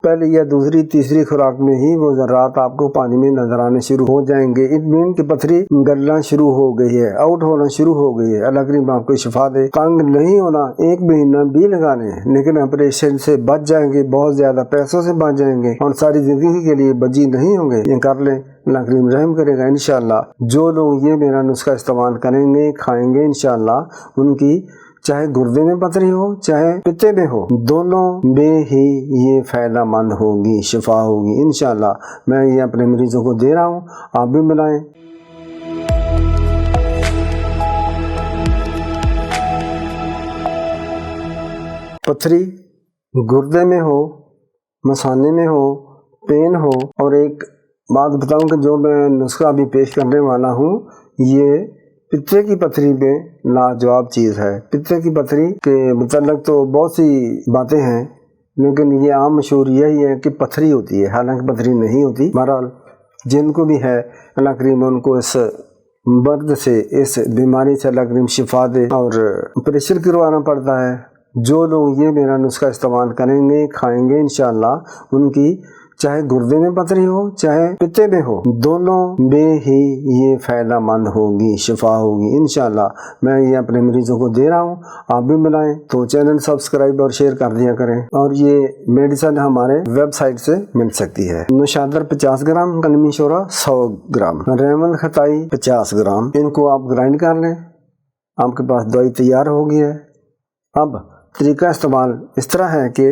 پہلی یا دوسری تیسری خوراک میں ہی وہ ذرات آپ کو پانی میں نظر آنے شروع ہو جائیں گے۔ اطمینان کی پتھری گلنا شروع ہو گئی ہے، آؤٹ ہونا شروع ہو گئی ہے۔ اللہ کریم آپ کو شفا دے۔ تنگ نہیں ہونا، 1 مہینہ بھی لگانے لیکن آپریشن سے بچ جائیں گے، بہت زیادہ پیسوں سے بچ جائیں گے اور ساری زندگی کے لیے بجی نہیں ہوں گے۔ یہ کر لیں، اللہ کریم رحم کرے گا انشاءاللہ۔ جو لوگ یہ میرا نسخہ استعمال کریں گے، کھائیں گے انشاءاللہ، ان کی چاہے گردے میں پتھری ہو چاہے پتے میں ہو، دونوں میں ہی یہ فائدہ مند ہوگی، شفا ہوگی انشاءاللہ۔ میں یہ اپنے مریضوں کو دے رہا ہوں، آپ بھی بنائیں۔ پتھری گردے میں ہو، مثانے میں ہو، پین ہو، اور ایک بات بتاؤں کہ جو میں نسخہ ابھی پیش کرنے والا ہوں یہ پتے کی پتھری میں لاجواب چیز ہے۔ پتے کی پتھری کے متعلق تو بہت سی باتیں ہیں لیکن یہ عام مشہور یہی ہے کہ پتھری ہوتی ہے، حالانکہ پتھری نہیں ہوتی۔ بہرحال جن کو بھی ہے اللہ کریم ان کو اس مرض سے، اس بیماری سے اللہ کریم شفا دے، اور آپریشن کروانا پڑتا ہے۔ جو لوگ یہ میرا نسخہ استعمال کریں گے، کھائیں گے انشاءاللہ، ان کی چاہے گردے میں پتھری ہو چاہے پتے میں ہو، دونوں میں ہی یہ فائدہ مند ہوگی، شفا ہوگی انشاءاللہ۔ میں یہ اپنے مریضوں کو دے رہا ہوں، آپ بھی بنائیں تو چینل سبسکرائب اور شیئر کر دیا کریں۔ اور یہ میڈیسن ہمارے ویب سائٹ سے مل سکتی ہے۔ نوشادر 50 گرام، کلمی شورا 100 گرام، ریمل خطائی 50 گرام، ان کو آپ گرائنڈ کر لیں، آپ کے پاس دوائی تیار ہوگی ہے۔ اب طریقہ استعمال اس طرح ہے کہ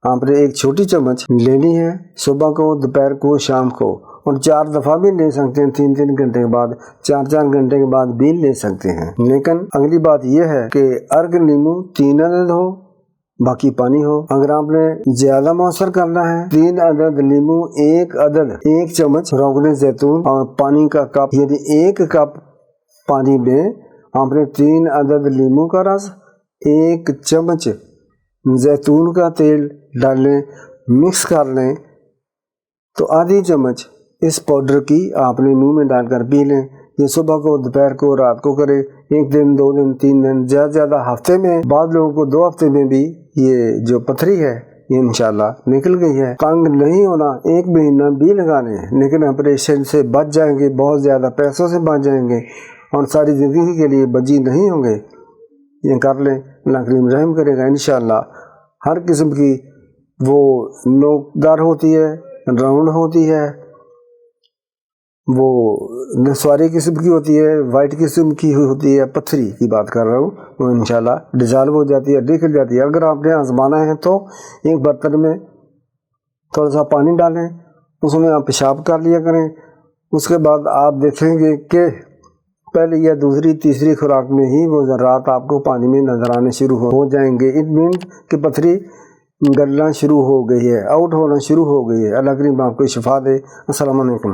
آپ نے ایک چھوٹی چمچ لینی ہے، صبح کو، دوپہر کو، شام کو، اور 4 دفعہ بھی لے سکتے ہیں، 3 گھنٹے کے بعد، 4 گھنٹے کے بعد بھی لے سکتے ہیں۔ لیکن اگلی بات یہ ہے کہ ارگ لیمو 3 عدد ہو، باقی پانی ہو۔ اگر آپ نے زیادہ مؤثر کرنا ہے، 3 عدد لیمو، 1 عدد 1 چمچ روغن زیتون اور پانی کا کپ، یعنی 1 کپ پانی میں آپ نے 3 عدد لیمو کا رس، 1 چمچ زیتون کا تیل ڈالیں، مکس کر لیں تو آدھی چمچ اس پاؤڈر کی آپ نے منہ میں ڈال کر پی لیں۔ یہ صبح کو، دوپہر کو، رات کو کریں، 1 دن، 2 دن، 3 دن، زیادہ ہفتے میں، بعض لوگوں کو 2 ہفتے میں بھی یہ جو پتھری ہے یہ انشاءاللہ نکل گئی ہے۔ تنگ نہیں ہونا، 1 مہینہ بھی لگانے لیکن آپریشن سے بچ جائیں گے، بہت زیادہ پیسوں سے بچ جائیں گے اور ساری زندگی کے لیے بجی نہیں ہوں گے۔ یہ کر لیں، اللہ کریم رحم کرے گا انشاءاللہ۔ ہر قسم کی وہ نوکدار ہوتی ہے، راؤنڈ ہوتی ہے، وہ نسواری قسم کی ہوتی ہے، وائٹ قسم کی ہوتی ہے، پتھری کی بات کر رہا ہوں، وہ انشاءاللہ ڈیزالو ہو جاتی ہے، نکل جاتی ہے۔ اگر آپ نے آزمانا ہے تو ایک برتن میں تھوڑا سا پانی ڈالیں، اس میں آپ پیشاب کر لیا کریں، اس کے بعد آپ دیکھیں گے کہ پہلی یا دوسری تیسری خوراک میں ہی وہ ذرات آپ کو پانی میں نظر آنے شروع ہو جائیں گے۔ اطمینان کی پتھری گلنا شروع ہو گئی ہے، آؤٹ ہونا شروع ہو گئی ہے۔ اللہ کریم آپ کو شفا دے۔ السلام علیکم۔